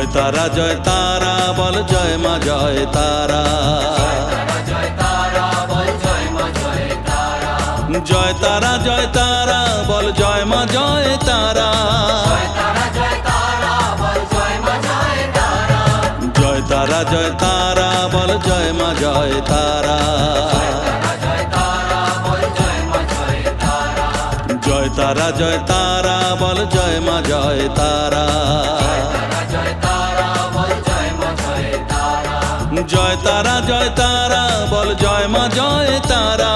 জয় তারা জয় তারা বল জয় মা জয় তারা। জয় তারা জয় তারা বল জয় মা জয় তারা। জয় তারা জয় তারা বল জয় মা জয় তারা। জয় তারা জয় তারা বল জয় মা জয় তারা। জয় তারা জয় তারা বল জয় মা জয় তারা।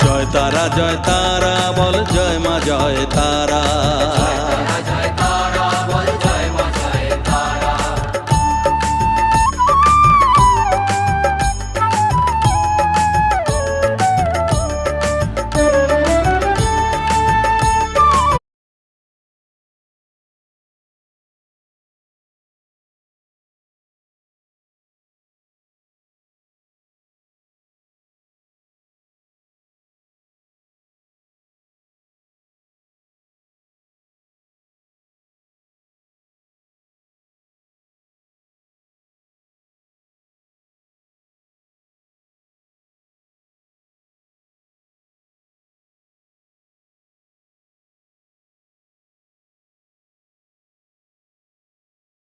জয় তারা জয় তারা বল জয় মা জয় তারা।